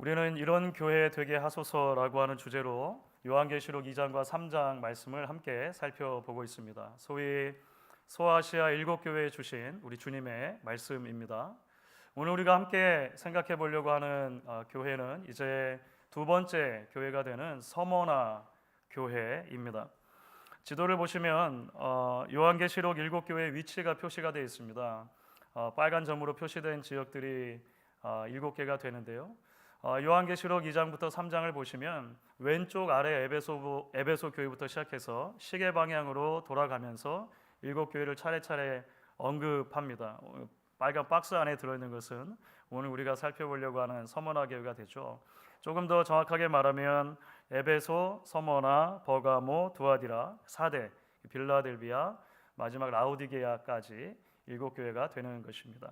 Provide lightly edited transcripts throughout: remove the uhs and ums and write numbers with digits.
우리는 이런 교회 되게 하소서라고 하는 주제로 요한계시록 2장과 3장 말씀을 함께 살펴보고 있습니다. 소위 소아시아 7교회에 주신 우리 주님의 말씀입니다. 오늘 우리가 함께 생각해 보려고 하는 교회는 이제 두 번째 교회가 되는 서머나 교회입니다. 지도를 보시면 요한계시록 7교회의 위치가 표시가 되어 있습니다. 빨간 점으로 표시된 지역들이 7개가 되는데요. 요한계시록 2장부터 3장을 보시면 왼쪽 아래 에베소 교회부터 시작해서 시계 방향으로 돌아가면서 7교회를 차례차례 언급합니다. 빨간 박스 안에 들어있는 것은 오늘 우리가 살펴보려고 하는 서머나 교회가 되죠. 조금 더 정확하게 말하면 에베소, 서머나, 버가모, 두아디라, 사대, 빌라델비아, 마지막 라우디게아까지 7교회가 되는 것입니다.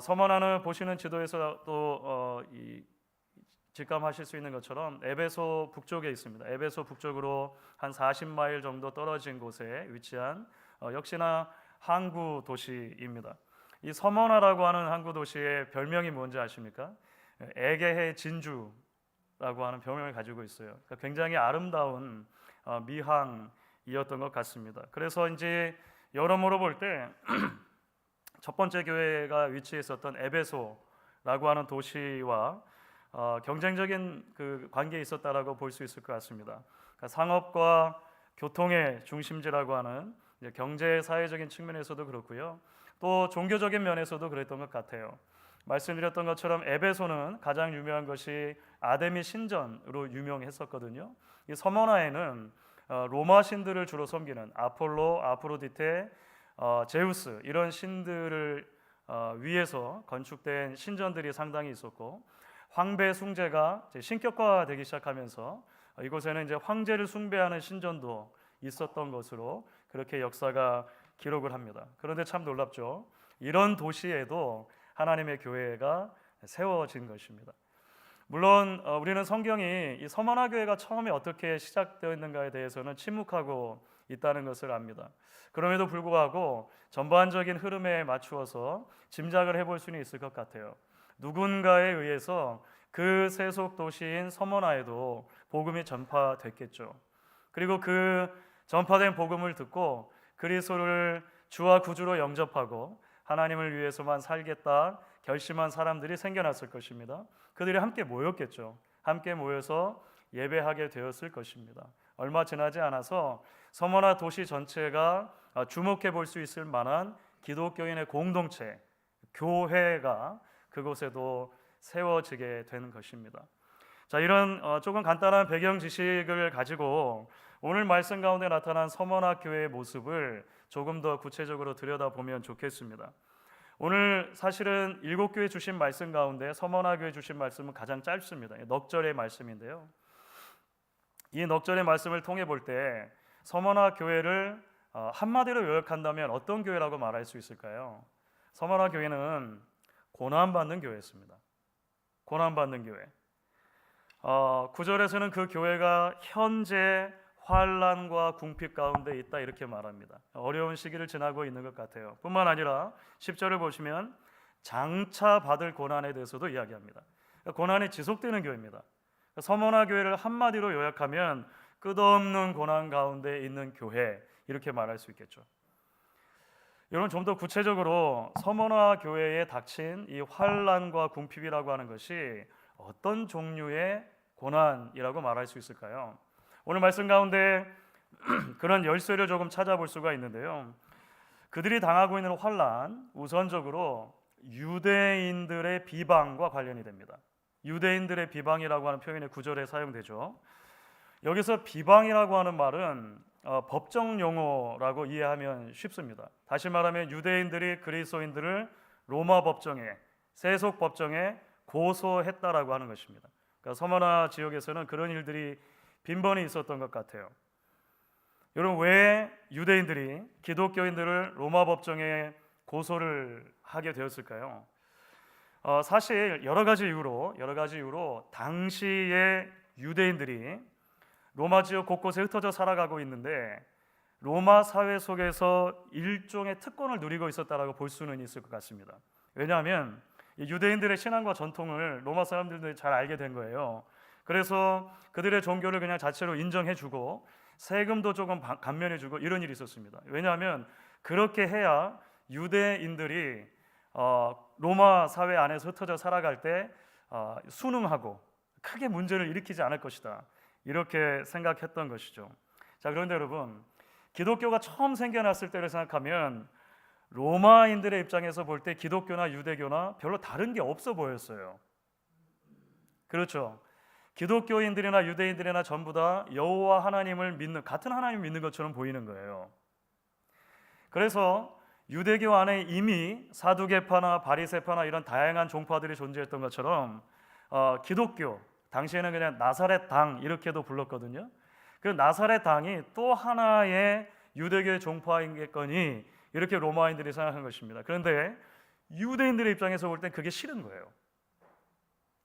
서머나는 보시는 지도에서 또 직감하실 수 있는 것처럼 에베소 북쪽에 있습니다. 에베소 북쪽으로 한 40마일 정도 떨어진 곳에 위치한 역시나 항구 도시입니다. 이 서머나라고 하는 항구 도시의 별명이 뭔지 아십니까? 에게해 진주라고 하는 별명을 가지고 있어요. 그러니까 굉장히 아름다운 미항이었던 것 같습니다. 그래서 이제 여러모로 볼 때 첫 번째 교회가 위치했었던 에베소라고 하는 도시와 경쟁적인 그 관계에 있었다라고 볼 수 있을 것 같습니다. 그러니까 상업과 교통의 중심지라고 하는 경제 사회적인 측면에서도 그렇고요. 또 종교적인 면에서도 그랬던 것 같아요. 말씀드렸던 것처럼 에베소는 가장 유명한 것이 아데미 신전으로 유명했었거든요. 이 서머나에는 로마 신들을 주로 섬기는 아폴로, 아프로디테, 제우스 이런 신들을 위해서 건축된 신전들이 상당히 있었고, 황배 숭배가 신격화되기 시작하면서 이곳에는 이제 황제를 숭배하는 신전도 있었던 것으로 그렇게 역사가 기록을 합니다. 그런데 참 놀랍죠. 이런 도시에도 하나님의 교회가 세워진 것입니다. 물론 우리는 성경이 이 서머나 교회가 처음에 어떻게 시작되었는가에 대해서는 침묵하고 있다는 것을 압니다. 그럼에도 불구하고 전반적인 흐름에 맞추어서 짐작을 해볼 수는 있을 것 같아요. 누군가에 의해서 그 세속 도시인 서머나에도 복음이 전파됐겠죠. 그리고 그 전파된 복음을 듣고 그리스도를 주와 구주로 영접하고 하나님을 위해서만 살겠다 결심한 사람들이 생겨났을 것입니다. 그들이 함께 모였겠죠. 함께 모여서 예배하게 되었을 것입니다. 얼마 지나지 않아서 서머나 도시 전체가 주목해 볼 수 있을 만한 기독교인의 공동체, 교회가 그곳에도 세워지게 되는 것입니다. 자, 이런 조금 간단한 배경 지식을 가지고 오늘 말씀 가운데 나타난 서머나 교회의 모습을 조금 더 구체적으로 들여다보면 좋겠습니다. 오늘 사실은 7교회 주신 말씀 가운데 서머나 교회 주신 말씀은 가장 짧습니다. 넉 절의 말씀인데요. 이 넉 절의 말씀을 통해 볼 때 서머나 교회를 한마디로 요약한다면 어떤 교회라고 말할 수 있을까요? 서머나 교회는 고난받는 교회였습니다. 고난받는 교회. 9절에서는 그 교회가 현재 환난과 궁핍 가운데 있다 이렇게 말합니다. 어려운 시기를 지나고 있는 것 같아요. 뿐만 아니라 10절을 보시면 장차 받을 고난에 대해서도 이야기합니다. 고난이 지속되는 교회입니다. 서머나 교회를 한마디로 요약하면 끝없는 고난 가운데 있는 교회 이렇게 말할 수 있겠죠. 여러분 좀 더 구체적으로 서머나 교회에 닥친 이 환난과 궁핍이라고 하는 것이 어떤 종류의 고난이라고 말할 수 있을까요? 오늘 말씀 가운데 그런 열쇠를 조금 찾아볼 수가 있는데요. 그들이 당하고 있는 환난, 우선적으로 유대인들의 비방과 관련이 됩니다. 유대인들의 비방이라고 하는 표현이 9절에 사용되죠. 여기서 비방이라고 하는 말은 법정 용어라고 이해하면 쉽습니다. 다시 말하면 유대인들이 그리스도인들을 로마 법정에, 세속 법정에 고소했다라고 하는 것입니다. 그러니까 서머나 지역에서는 그런 일들이 빈번히 있었던 것 같아요. 여러분, 왜 유대인들이 기독교인들을 로마 법정에 고소를 하게 되었을까요? 사실 여러 가지 이유로 당시의 유대인들이 로마 지역 곳곳에 흩어져 살아가고 있는데 로마 사회 속에서 일종의 특권을 누리고 있었다라고 볼 수는 있을 것 같습니다. 왜냐하면 이 유대인들의 신앙과 전통을 로마 사람들도 잘 알게 된 거예요. 그래서 그들의 종교를 그냥 자체로 인정해주고 세금도 조금 감면해주고 이런 일이 있었습니다. 왜냐하면 그렇게 해야 유대인들이 로마 사회 안에서 흩어져 살아갈 때 순응하고 크게 문제를 일으키지 않을 것이다, 이렇게 생각했던 것이죠. 자, 그런데 여러분, 기독교가 처음 생겨났을 때를 생각하면 로마인들의 입장에서 볼 때 기독교나 유대교나 별로 다른 게 없어 보였어요. 그렇죠. 기독교인들이나 유대인들이나 전부 다 여호와 하나님을 믿는, 같은 하나님을 믿는 것처럼 보이는 거예요. 그래서 유대교 안에 이미 사두개파나 바리새파나 이런 다양한 종파들이 존재했던 것처럼 기독교, 당시에는 그냥 나사렛 당 이렇게도 불렀거든요. 그 나사렛 당이 또 하나의 유대교의 종파이겠거니 이렇게 로마인들이 생각한 것입니다. 그런데 유대인들의 입장에서 볼 땐 그게 싫은 거예요.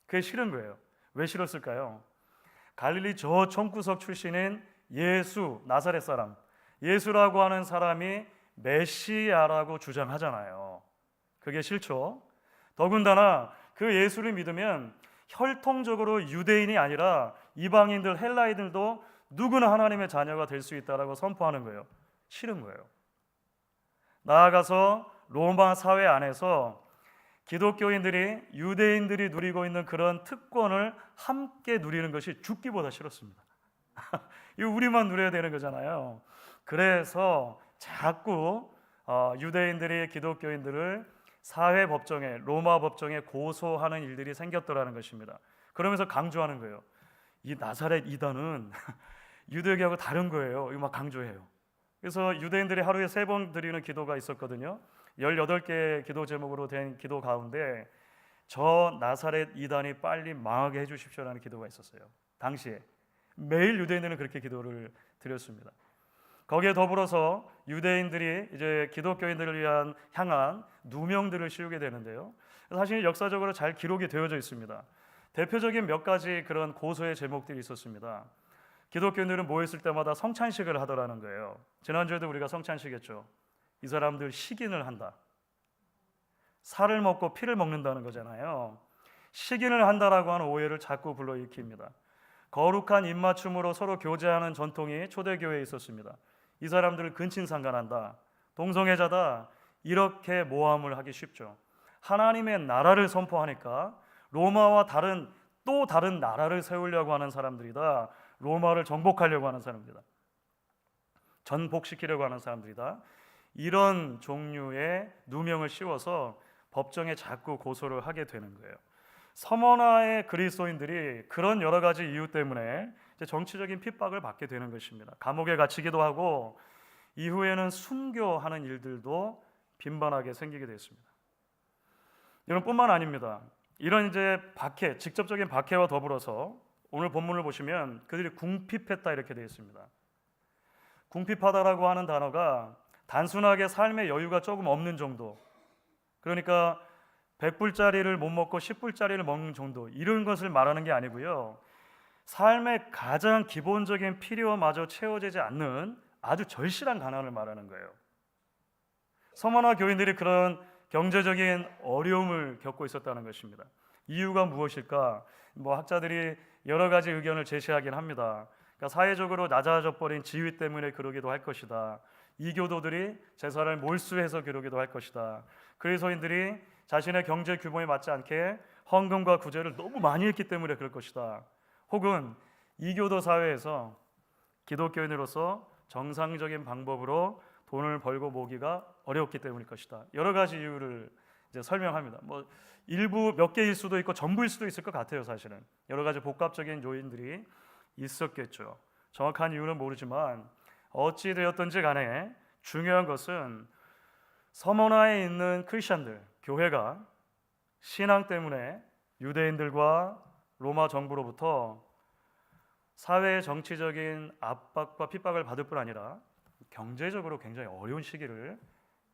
그게 싫은 거예요. 왜 싫었을까요? 갈릴리 저 총구석 출신인 예수, 나사렛 사람, 예수라고 하는 사람이 메시아라고 주장하잖아요. 그게 싫죠. 더군다나 그 예수를 믿으면 혈통적으로 유대인이 아니라 이방인들, 헬라인들도 누구나 하나님의 자녀가 될 수 있다라고 선포하는 거예요. 싫은 거예요. 나아가서 로마 사회 안에서 기독교인들이 유대인들이 누리고 있는 그런 특권을 함께 누리는 것이 죽기보다 싫었습니다. 이거 우리만 누려야 되는 거잖아요. 그래서 자꾸 유대인들이 기독교인들을 사회 법정에, 로마 법정에 고소하는 일들이 생겼더라는 것입니다. 그러면서 강조하는 거예요. 이 나사렛 이단은 유대교하고 다른 거예요. 이거 막 강조해요. 그래서 유대인들이 하루에 3번 드리는 기도가 있었거든요. 18개의 기도 제목으로 된 기도 가운데 저 나사렛 이단이 빨리 망하게 해주십시오라는 기도가 있었어요. 당시에 매일 유대인들은 그렇게 기도를 드렸습니다. 거기에 더불어서 유대인들이 이제 기독교인들을 향한 누명들을 씌우게 되는데요. 사실 역사적으로 잘 기록이 되어져 있습니다. 대표적인 몇 가지 그런 고소의 제목들이 있었습니다. 기독교인들은 모였을 때마다 성찬식을 하더라는 거예요. 지난주에도 우리가 성찬식 했죠. 이 사람들 식인을 한다. 살을 먹고 피를 먹는다는 거잖아요. 식인을 한다라고 하는 오해를 자꾸 불러일으킵니다. 거룩한 입맞춤으로 서로 교제하는 전통이 초대교회에 있었습니다. 이 사람들을 근친상간한다, 동성애자다, 이렇게 모함을 하기 쉽죠. 하나님의 나라를 선포하니까 로마와 또 다른 나라를 세우려고 하는 사람들이다. 로마를 정복하려고 하는 사람들이다. 전복시키려고 하는 사람들이다. 이런 종류의 누명을 씌워서 법정에 자꾸 고소를 하게 되는 거예요. 서머나의 그리스도인들이 그런 여러 가지 이유 때문에 이제 정치적인 핍박을 받게 되는 것입니다. 감옥에 갇히기도 하고 이후에는 순교하는 일들도 빈번하게 생기게 됐습니다. 이런 뿐만 아닙니다. 이런 이제 박해, 직접적인 박해와 더불어서 오늘 본문을 보시면 그들이 궁핍했다 이렇게 되어 있습니다. 궁핍하다라고 하는 단어가 단순하게 삶의 여유가 조금 없는 정도, 그러니까 100불짜리를 못 먹고 10불짜리를 먹는 정도, 이런 것을 말하는 게 아니고요. 삶의 가장 기본적인 필요마저 채워지지 않는 아주 절실한 가난을 말하는 거예요. 서머나 교인들이 그런 경제적인 어려움을 겪고 있었다는 것입니다. 이유가 무엇일까? 학자들이 여러 가지 의견을 제시하긴 합니다. 그러니까 사회적으로 낮아져 버린 지위 때문에 그러기도 할 것이다. 이교도들이 제사를 몰수해서 그러기도 할 것이다. 그리스도인들이 자신의 경제 규모에 맞지 않게 헌금과 구제를 너무 많이 했기 때문에 그럴 것이다. 혹은 이교도 사회에서 기독교인으로서 정상적인 방법으로 돈을 벌고 모기가 어려웠기 때문일 것이다. 여러 가지 이유를 이제 설명합니다. 일부 몇 개일 수도 있고 전부일 수도 있을 것 같아요. 사실은 여러 가지 복합적인 요인들이 있었겠죠. 정확한 이유는 모르지만 어찌 되었든지 간에 중요한 것은 서머나에 있는 크리스천들, 교회가 신앙 때문에 유대인들과 로마 정부로부터 사회의 정치적인 압박과 핍박을 받을 뿐 아니라 경제적으로 굉장히 어려운 시기를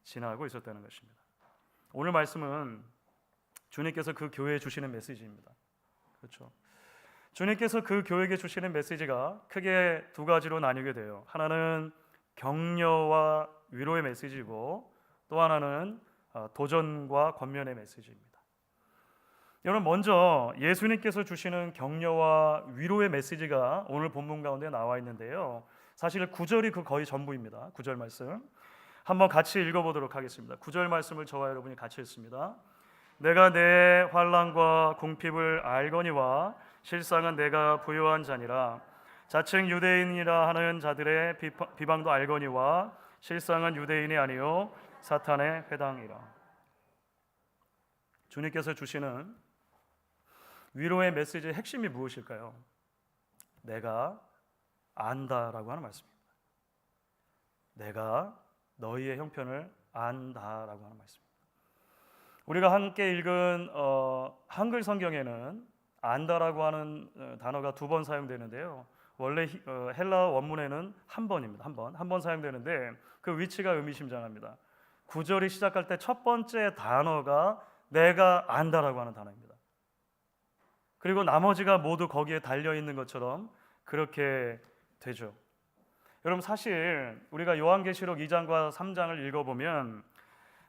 지나고 있었다는 것입니다. 오늘 말씀은 주님께서 그 교회에 주시는 메시지입니다. 그렇죠? 주님께서 그 교회에게 주시는 메시지가 크게 2가지로 나뉘게 돼요. 하나는 격려와 위로의 메시지고 또 하나는 도전과 권면의 메시지입니다. 여러분, 먼저 예수님께서 주시는 격려와 위로의 메시지가 오늘 본문 가운데 나와 있는데요. 사실 9절이 그 거의 전부입니다. 9절 말씀 한번 같이 읽어보도록 하겠습니다. 9절 말씀을 저와 여러분이 같이 읽습니다. 내가 내 환난과 궁핍을 알거니와 실상은 내가 부요한 자니라. 자칭 유대인이라 하는 자들의 비방도 알거니와 실상은 유대인이 아니요 사탄의 회당이라. 주님께서 주시는 위로의 메시지의 핵심이 무엇일까요? 내가 안다라고 하는 말씀입니다. 내가 너희의 형편을 안다라고 하는 말씀입니다. 우리가 함께 읽은 한글 성경에는 안다라고 하는 단어가 2번 사용되는데요. 원래 헬라 원문에는 한 번입니다. 한 번 사용되는데 그 위치가 의미심장합니다. 9절이 시작할 때 첫 번째 단어가 내가 안다라고 하는 단어입니다. 그리고 나머지가 모두 거기에 달려 있는 것처럼 그렇게 되죠. 여러분, 사실 우리가 요한계시록 2장과 3장을 읽어보면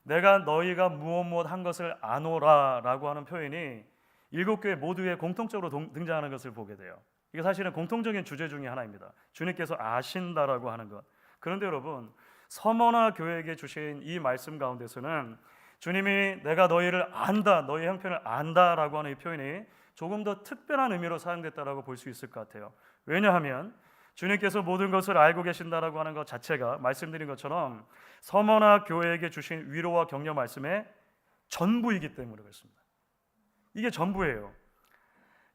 내가 너희가 무엇 한 것을 아노라라고 하는 표현이 7교회 모두에 공통적으로 등장하는 것을 보게 돼요. 이게 사실은 공통적인 주제 중에 하나입니다. 주님께서 아신다라고 하는 것. 그런데 여러분, 서머나 교회에게 주신 이 말씀 가운데서는 주님이 내가 너희를 안다, 너희 형편을 안다라고 하는 이 표현이 조금 더 특별한 의미로 사용됐다라고 볼 수 있을 것 같아요. 왜냐하면 주님께서 모든 것을 알고 계신다라고 하는 것 자체가 말씀드린 것처럼 서머나 교회에게 주신 위로와 격려 말씀의 전부이기 때문에 그렇습니다. 이게 전부예요.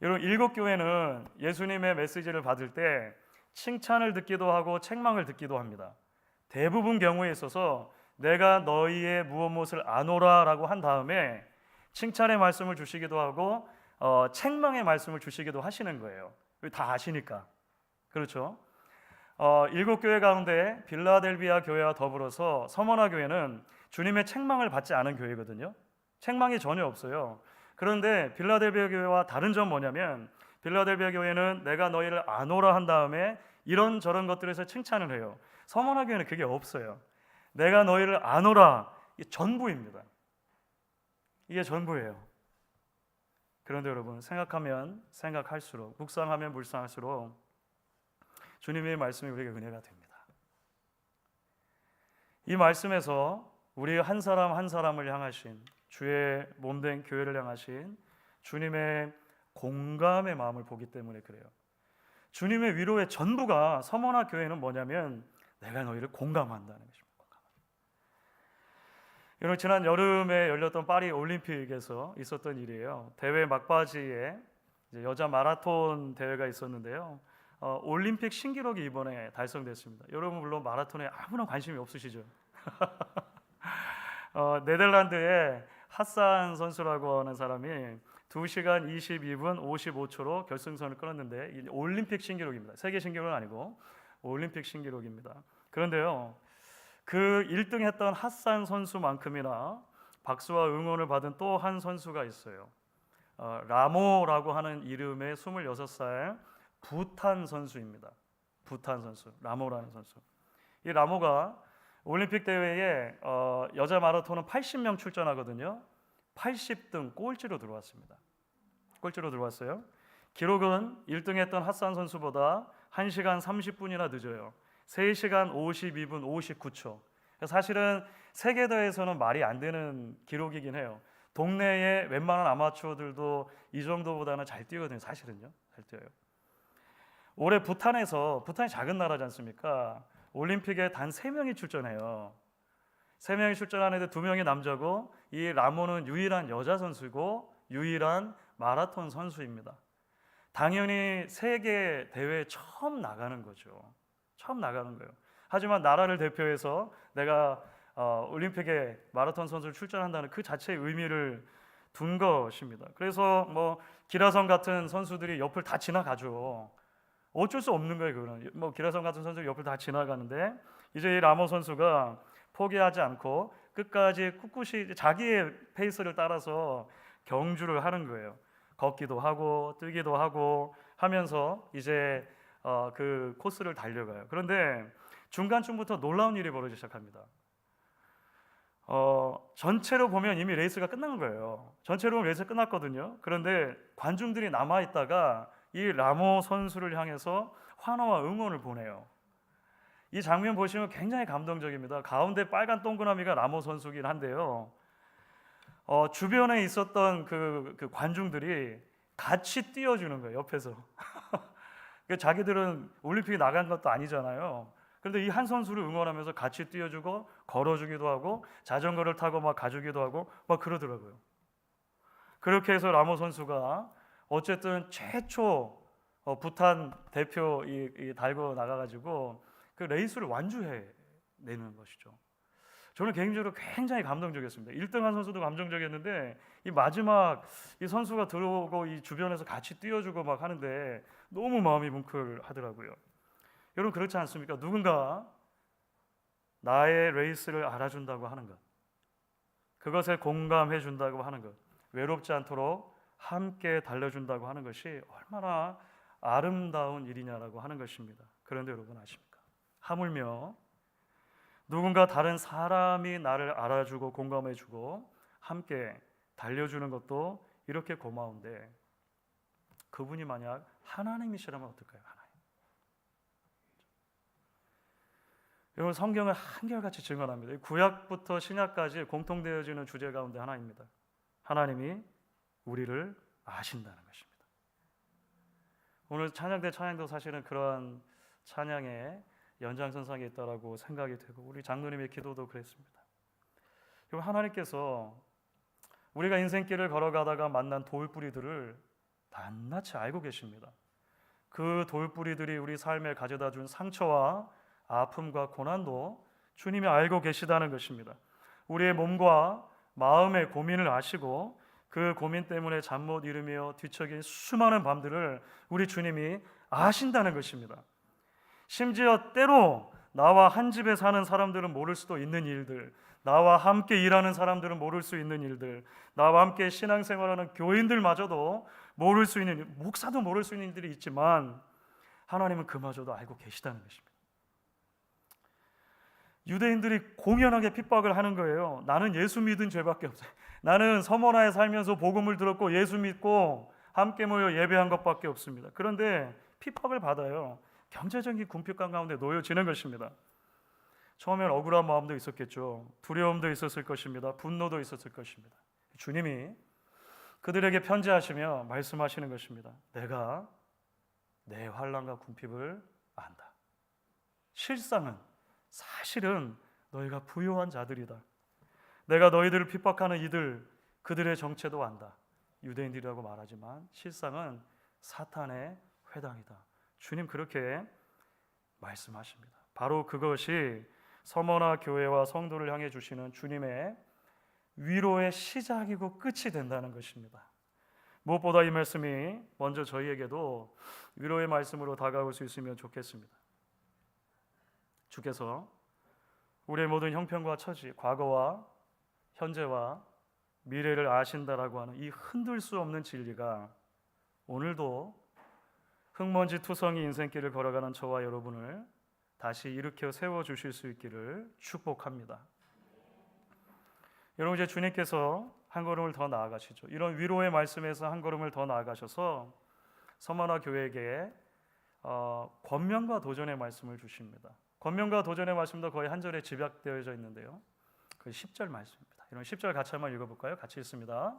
여러분, 7교회는 예수님의 메시지를 받을 때 칭찬을 듣기도 하고 책망을 듣기도 합니다. 대부분 경우에 있어서 내가 너희의 무엇을 아노라라고 한 다음에 칭찬의 말씀을 주시기도 하고 책망의 말씀을 주시기도 하시는 거예요. 다 아시니까. 그렇죠? 7교회 가운데 빌라델비아 교회와 더불어서 서머나 교회는 주님의 책망을 받지 않은 교회거든요. 책망이 전혀 없어요. 그런데 빌라델비아 교회와 다른 점 뭐냐면 빌라델비아 교회는 내가 너희를 아노라 한 다음에 이런저런 것들에서 칭찬을 해요. 서머나 교회는 그게 없어요. 내가 너희를 아노라, 이게 전부입니다. 이게 전부예요. 그런데 여러분, 생각하면 생각할수록, 묵상하면 묵상할수록 주님의 말씀이 우리에게 은혜가 됩니다. 이 말씀에서 우리 한 사람 한 사람을 향하신, 주의 몸된 교회를 향하신 주님의 공감의 마음을 보기 때문에 그래요. 주님의 위로의 전부가 서머나 교회는 뭐냐면 내가 너희를 공감한다는 것입니다. 여러분, 지난 여름에 열렸던 파리 올림픽에서 있었던 일이에요. 대회 막바지에 여자 마라톤 대회가 있었는데요. 올림픽 신기록이 이번에 달성됐습니다. 여러분, 물론 마라톤에 아무런 관심이 없으시죠? 네덜란드의 핫산 선수라고 하는 사람이 2시간 22분 55초로 결승선을 끊었는데 올림픽 신기록입니다. 세계 신기록은 아니고 올림픽 신기록입니다. 그런데요, 그 1등 했던 핫산 선수만큼이나 박수와 응원을 받은 또 한 선수가 있어요. 라모라고 하는 이름의 26살 부탄 선수입니다. 부탄 선수, 라모라는 선수. 이 라모가 올림픽 대회에 여자 마라톤은 80명 출전하거든요. 80등 꼴찌로 들어왔습니다. 꼴찌로 들어왔어요. 기록은 1등 했던 핫산 선수보다 1시간 30분이나 늦어요. 3시간 52분 59초. 사실은 세계대회에서는 말이 안 되는 기록이긴 해요. 동네의 웬만한 아마추어들도 이 정도보다는 잘 뛰거든요. 사실은요, 잘 뛰어요. 올해 부탄이 작은 나라지 않습니까? 올림픽에 단 3명이 출전해요. 3명이 출전하는데 2명이 남자고 이 라모는 유일한 여자 선수고 유일한 마라톤 선수입니다. 당연히 세계 대회에 처음 나가는 거죠. 처음 나가는 거예요. 하지만 나라를 대표해서 내가 올림픽에 마라톤 선수를 출전한다는 그 자체의 의미를 둔 것입니다. 그래서 기라성 같은 선수들이 옆을 다 지나가죠. 어쩔 수 없는 거예요. 그거는 기라성 같은 선수들이 옆을 다 지나가는데 이제 이 라모 선수가 포기하지 않고 끝까지 꿋꿋이 자기의 페이스를 따라서 경주를 하는 거예요. 걷기도 하고 뛰기도 하고 하면서 이제 그 코스를 달려가요. 그런데 중간쯤부터 놀라운 일이 벌어지기 시작합니다. 전체로 보면 이미 레이스가 끝난 거예요. 전체로 보면 레이스가 끝났거든요. 그런데 관중들이 남아 있다가 이 라모 선수를 향해서 환호와 응원을 보내요. 이 장면 보시면 굉장히 감동적입니다. 가운데 빨간 동그라미가 라모 선수긴 한데요. 주변에 있었던 그 관중들이 같이 뛰어주는 거예요. 옆에서. 자기들은 올림픽에 나간 것도 아니잖아요. 그런데 이 한 선수를 응원하면서 같이 뛰어주고 걸어주기도 하고 자전거를 타고 막 가주기도 하고 막 그러더라고요. 그렇게 해서 라모 선수가 어쨌든 최초 부탄 대표 달고 나가가지고 그 레이스를 완주해 내는 것이죠. 저는 개인적으로 굉장히 감동적이었습니다. 1등한 선수도 감동적이었는데 이 마지막 이 선수가 들어오고 이 주변에서 같이 뛰어주고 막 하는데 너무 마음이 뭉클하더라고요. 여러분 그렇지 않습니까? 누군가 나의 레이스를 알아준다고 하는 것, 그것에 공감해 준다고 하는 것, 외롭지 않도록 함께 달려준다고 하는 것이 얼마나 아름다운 일이냐라고 하는 것입니다. 그런데 여러분 아십니까? 하물며 누군가 다른 사람이 나를 알아주고 공감해주고 함께 달려주는 것도 이렇게 고마운데 그분이 만약 하나님이시라면 어떨까요? 하나님. 여러분 성경을 한결같이 증언합니다. 구약부터 신약까지 공통되어지는 주제 가운데 하나입니다. 하나님이 우리를 아신다는 것입니다. 오늘 찬양대 찬양도 사실은 그런 찬양의 연장선상에 있다라고 생각이 되고 우리 장로님의 기도도 그랬습니다. 하나님께서 우리가 인생길을 걸어가다가 만난 돌뿌리들을 낱낱이 알고 계십니다. 그 돌뿌리들이 우리 삶에 가져다 준 상처와 아픔과 고난도 주님이 알고 계시다는 것입니다. 우리의 몸과 마음의 고민을 아시고 그 고민 때문에 잠 못 이루며 뒤척인 수많은 밤들을 우리 주님이 아신다는 것입니다. 심지어 때로 나와 한 집에 사는 사람들은 모를 수도 있는 일들, 나와 함께 일하는 사람들은 모를 수 있는 일들, 나와 함께 신앙생활하는 교인들마저도 모를 수 있는, 목사도 모를 수 있는 일들이 있지만 하나님은 그마저도 알고 계시다는 것입니다. 유대인들이 공연하게 핍박을 하는 거예요. 나는 예수 믿은 죄밖에 없어요. 나는 서머나에 살면서 복음을 들었고 예수 믿고 함께 모여 예배한 것밖에 없습니다. 그런데 핍박을 받아요. 경제적인 궁핍감 가운데 놓여지는 것입니다. 처음엔 억울한 마음도 있었겠죠. 두려움도 있었을 것입니다. 분노도 있었을 것입니다. 주님이 그들에게 편지하시며 말씀하시는 것입니다. 내가 내 환난과 궁핍을 안다. 실상은 사실은 너희가 부요한 자들이다. 내가 너희들을 핍박하는 이들 그들의 정체도 안다. 유대인들이라고 말하지만 실상은 사탄의 회당이다. 주님 그렇게 말씀하십니다. 바로 그것이 서머나 교회와 성도를 향해 주시는 주님의 위로의 시작이고 끝이 된다는 것입니다. 무엇보다 이 말씀이 먼저 저희에게도 위로의 말씀으로 다가올 수 있으면 좋겠습니다. 주께서 우리의 모든 형편과 처지, 과거와 현재와 미래를 아신다라고 하는 이 흔들 수 없는 진리가 오늘도 흙먼지 투성이 인생길을 걸어가는 저와 여러분을 다시 일으켜 세워주실 수 있기를 축복합니다. 여러분 이제 주님께서 한 걸음을 더 나아가시죠. 이런 위로의 말씀에서 한 걸음을 더 나아가셔서 서머나 교회에게 권면과 도전의 말씀을 주십니다. 권면과 도전의 말씀도 거의 한 절에 집약되어져 있는데요. 그 10절 말씀입니다. 이런 10절 같이 한번 읽어볼까요? 같이 읽습니다.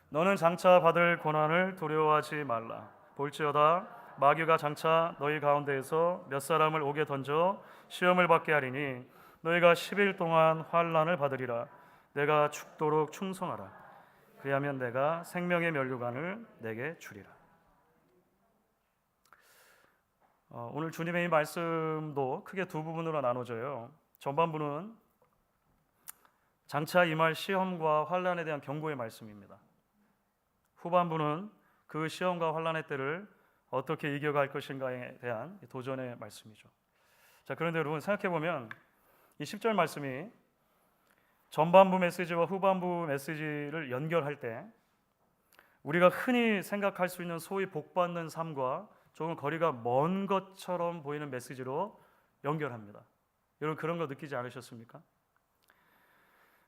너는 장차 받을 고난을 두려워하지 말라. 볼지어다 마귀가 장차 너희 가운데에서 몇 사람을 옥에 던져 시험을 받게 하리니 너희가 10일 동안 환난을 받으리라. 내가 죽도록 충성하라. 그리하면 내가 생명의 면류관을 내게 주리라. 오늘 주님의 이 말씀도 크게 두 부분으로 나눠져요. 전반부는 장차 임할 시험과 환난에 대한 경고의 말씀입니다. 후반부는 그 시험과 환난의 때를 어떻게 이겨갈 것인가에 대한 도전의 말씀이죠. 자, 그런데 여러분 생각해 보면 이 10절 말씀이 전반부 메시지와 후반부 메시지를 연결할 때 우리가 흔히 생각할 수 있는 소위 복받는 삶과 조금 거리가 먼 것처럼 보이는 메시지로 연결합니다. 여러분 그런 거 느끼지 않으셨습니까?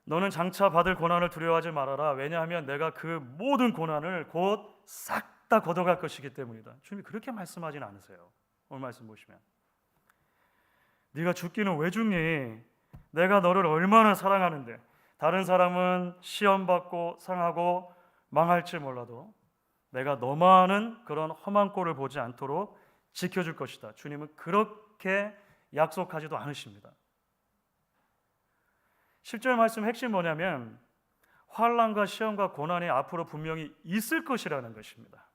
너는 장차 받을 고난을 두려워하지 말아라. 왜냐하면 내가 그 모든 고난을 곧 싹 다 걷어갈 것이기 때문이다. 주님이 그렇게 말씀하진 않으세요. 오늘 말씀 보시면 네가 죽기는 왜 죽니? 내가 너를 얼마나 사랑하는데. 다른 사람은 시험받고 상하고 망할지 몰라도 내가 너만은 그런 험한 꼴을 보지 않도록 지켜줄 것이다. 주님은 그렇게 약속하지도 않으십니다. 10절 말씀 핵심 뭐냐면 환난과 시험과 고난이 앞으로 분명히 있을 것이라는 것입니다.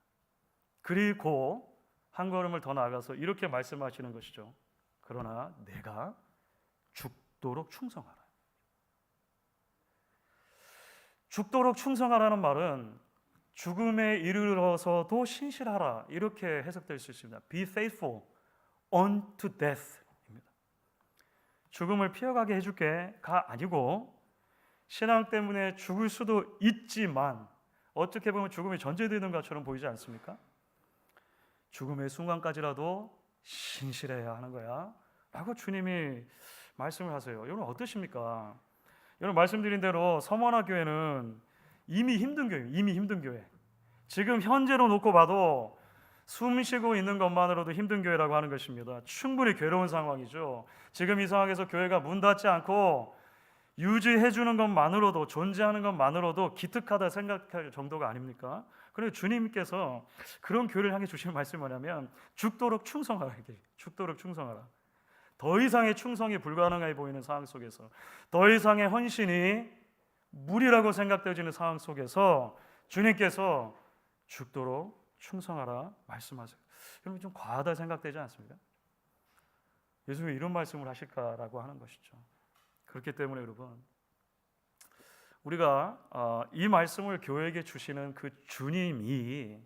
그리고 한 걸음을 더 나아가서 이렇게 말씀하시는 것이죠. 그러나 내가 죽도록 충성하라. 죽도록 충성하라는 말은 죽음에 이르러서도 신실하라 이렇게 해석될 수 있습니다. Be faithful unto death입니다. 죽음을 피해가게 해줄게가 아니고 신앙 때문에 죽을 수도 있지만 어떻게 보면 죽음이 전제되는 것처럼 보이지 않습니까? 죽음의 순간까지라도 신실해야 하는 거야 라고 주님이 말씀을 하세요. 여러분 어떠십니까? 여러분 말씀드린 대로 서머나 교회는 이미 힘든 교회. 지금 현재로 놓고 봐도 숨 쉬고 있는 것만으로도 힘든 교회라고 하는 것입니다. 충분히 괴로운 상황이죠. 지금 이 상황에서 교회가 문 닫지 않고 유지해 주는 것만으로도, 존재하는 것만으로도 기특하다 생각할 정도가 아닙니까? 그런데 주님께서 그런 교회를 향해 주시는 말씀이 뭐냐면 죽도록 충성하라. 죽도록 충성하라. 더 이상의 충성이 불가능해 보이는 상황 속에서, 더 이상의 헌신이 무리라고 생각되어지는 상황 속에서 주님께서 죽도록 충성하라 말씀하세요. 여러분 좀 과하다 생각되지 않습니까? 예수님이 이런 말씀을 하실까라고 하는 것이죠. 그렇기 때문에 여러분 우리가 이 말씀을 교회에게 주시는 그 주님이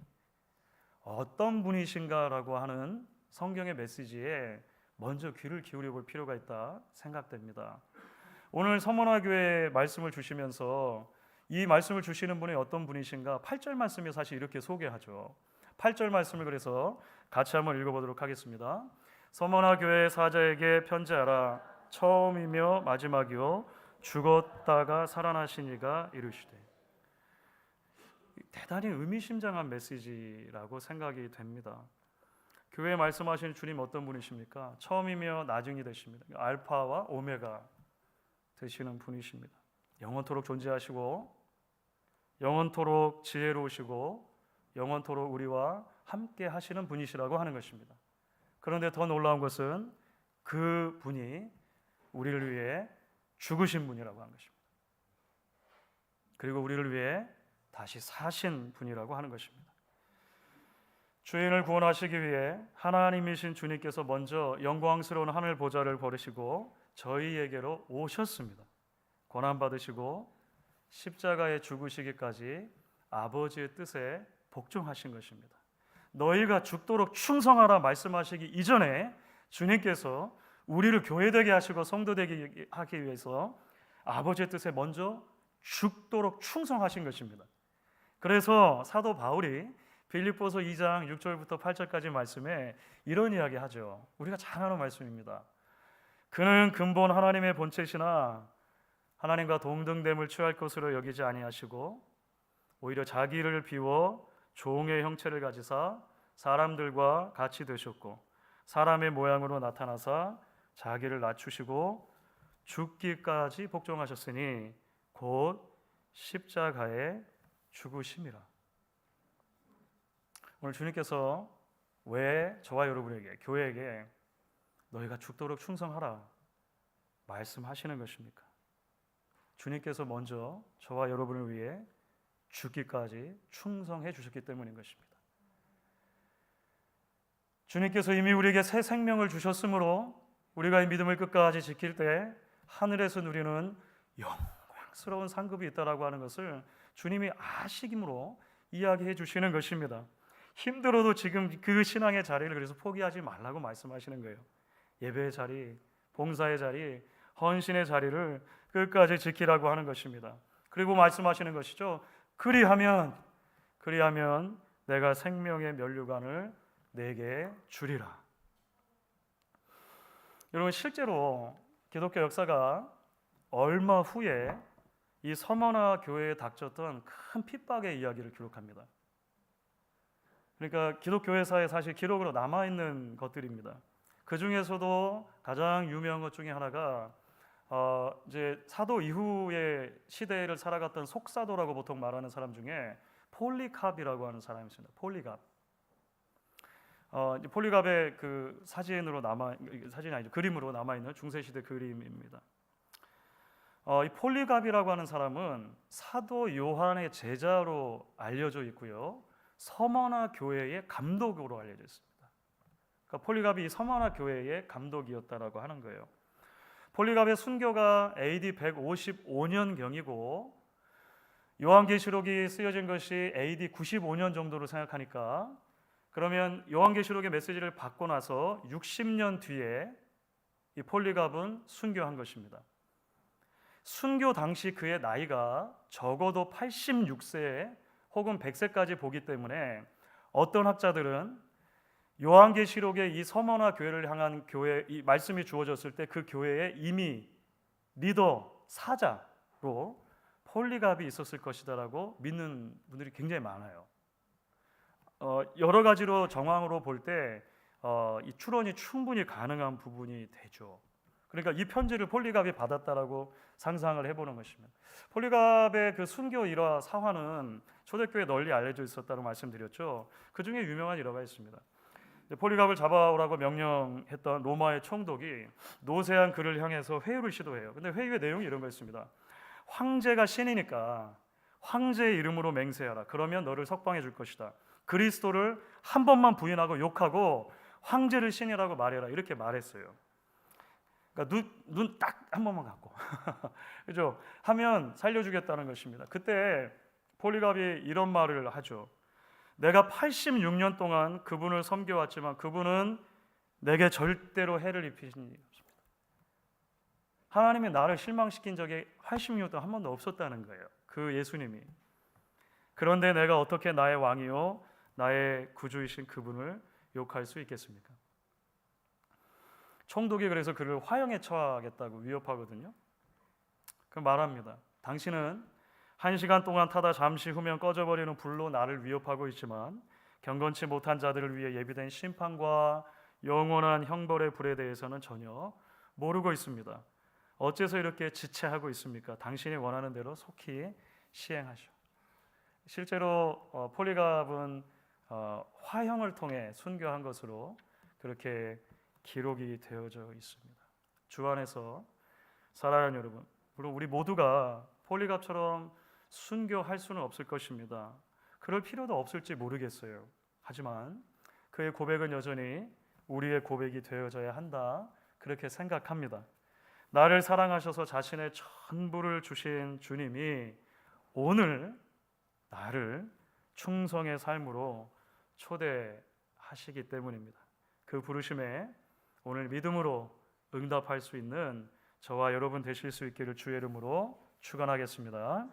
어떤 분이신가라고 하는 성경의 메시지에 먼저 귀를 기울여 볼 필요가 있다 생각됩니다. 오늘 서문화교회 말씀을 주시면서 이 말씀을 주시는 분이 어떤 분이신가 8절 말씀이 사실 이렇게 소개하죠. 8절 말씀을 그래서 같이 한번 읽어보도록 하겠습니다. 서문화교회 사자에게 편지하라. 처음이며 마지막이요 죽었다가 살아나신 이가 이르시되. 대단히 의미심장한 메시지라고 생각이 됩니다. 교회에 말씀하시는 주님 어떤 분이십니까? 처음이며 나중이 되십니다. 알파와 오메가 되시는 분이십니다. 영원토록 존재하시고 영원토록 지혜로우시고 영원토록 우리와 함께 하시는 분이시라고 하는 것입니다. 그런데 더 놀라운 것은 그 분이 우리를 위해 죽으신 분이라고 하는 것입니다. 그리고 우리를 위해 다시 사신 분이라고 하는 것입니다. 죄인을 구원하시기 위해 하나님이신 주님께서 먼저 영광스러운 하늘 보좌를 버리시고 저희에게로 오셨습니다. 고난받으시고 십자가에 죽으시기까지 아버지의 뜻에 복종하신 것입니다. 너희가 죽도록 충성하라 말씀하시기 이전에 주님께서 우리를 교회되게 하시고 성도되게 하기 위해서 아버지의 뜻에 먼저 죽도록 충성하신 것입니다. 그래서 사도 바울이 빌립보서 2장 6절부터 8절까지 말씀에 이런 이야기 하죠. 우리가 잘 아는 말씀입니다. 그는 근본 하나님의 본체시나 하나님과 동등됨을 취할 것으로 여기지 아니하시고 오히려 자기를 비워 종의 형체를 가지사 사람들과 같이 되셨고 사람의 모양으로 나타나사 자기를 낮추시고 죽기까지 복종하셨으니 곧 십자가에 죽으심이라. 오늘 주님께서 왜 저와 여러분에게 교회에게 너희가 죽도록 충성하라 말씀하시는 것입니까? 주님께서 먼저 저와 여러분을 위해 죽기까지 충성해 주셨기 때문인 것입니다. 주님께서 이미 우리에게 새 생명을 주셨으므로 우리가 이 믿음을 끝까지 지킬 때 하늘에서 누리는 영광스러운 상급이 있다라고 하는 것을 주님이 아시기므로 이야기해 주시는 것입니다. 힘들어도 지금 그 신앙의 자리를 그래서 포기하지 말라고 말씀하시는 거예요. 예배의 자리, 봉사의 자리, 헌신의 자리를 끝까지 지키라고 하는 것입니다. 그리고 말씀하시는 것이죠. 그리하면 내가 생명의 면류관을 내게 주리라. 여러분 실제로 기독교 역사가 얼마 후에 이 서머나 교회에 닥쳤던 큰 핍박의 이야기를 기록합니다. 그러니까 기독교회사에 사실 기록으로 남아있는 것들입니다. 그 중에서도 가장 유명한 것 중에 하나가 이제 사도 이후의 시대를 살아갔던 속사도라고 보통 말하는 사람 중에 폴리캅이라고 하는 사람이 있습니다. 폴리갑. 폴리갑의 그 사진이 아니죠. 그림으로 남아 있는 중세 시대 그림입니다. 이 폴리갑이라고 하는 사람은 사도 요한의 제자로 알려져 있고요. 서머나 교회의 감독으로 알려져 있습니다. 그러니까 폴리갑이 서머나 교회의 감독이었다라고 하는 거예요. 폴리갑의 순교가 AD 155년경이고 요한계시록이 쓰여진 것이 AD 95년 정도로 생각하니까, 그러면 요한계시록의 메시지를 받고 나서 60년 뒤에 이 폴리갑은 순교한 것입니다. 순교 당시 그의 나이가 적어도 86세 혹은 100세까지 보기 때문에 어떤 학자들은 요한계시록의 이 서머나 교회를 향한 교회 이 말씀이 주어졌을 때 그 교회에 이미 리더 사자로 폴리갑이 있었을 것이다라고 믿는 분들이 굉장히 많아요. 여러 가지로 정황으로 볼 때 이 추론이 충분히 가능한 부분이 되죠. 그러니까 이 편지를 폴리갑이 받았다라고 상상을 해보는 것입니다. 폴리갑의 그 순교 일화 사화는 초대교회에 널리 알려져 있었다고 말씀드렸죠. 그 중에 유명한 일화가 있습니다. 폴리갑을 잡아오라고 명령했던 로마의 총독이 노세한 그를 향해서 회유를 시도해요. 근데 회유의 내용이 이런 거였습니다. 황제가 신이니까 황제의 이름으로 맹세하라. 그러면 너를 석방해 줄 것이다. 그리스도를 한 번만 부인하고 욕하고 황제를 신이라고 말해라. 이렇게 말했어요. 그러니까 눈 딱 한 번만 감고 그죠? 하면 살려주겠다는 것입니다. 그때 폴리갑이 이런 말을 하죠. 내가 86년 동안 그분을 섬겨왔지만 그분은 내게 절대로 해를 입히신 일이 없습니다. 하나님이 나를 실망시킨 적이 86년 동안 한 번도 없었다는 거예요. 그 예수님이. 그런데 내가 어떻게 나의 왕이요 나의 구주이신 그분을 욕할 수 있겠습니까? 총독이 그래서 그를 화형에 처하겠다고 위협하거든요. 그 말합니다. 당신은 1시간 동안 타다 잠시 후면 꺼져버리는 불로 나를 위협하고 있지만 경건치 못한 자들을 위해 예비된 심판과 영원한 형벌의 불에 대해서는 전혀 모르고 있습니다. 어째서 이렇게 지체하고 있습니까? 당신이 원하는 대로 속히 시행하시오. 실제로 폴리갑은 화형을 통해 순교한 것으로 그렇게 기록이 되어져 있습니다. 주 안에서 사랑하는 여러분, 물론 우리 모두가 폴리갑처럼 순교할 수는 없을 것입니다. 그럴 필요도 없을지 모르겠어요. 하지만 그의 고백은 여전히 우리의 고백이 되어져야 한다, 그렇게 생각합니다. 나를 사랑하셔서 자신의 전부를 주신 주님이 오늘 나를 충성의 삶으로 초대하시기 때문입니다. 그 부르심에 오늘 믿음으로 응답할 수 있는 저와 여러분 되실 수 있기를 주의 이름으로 축원하겠습니다.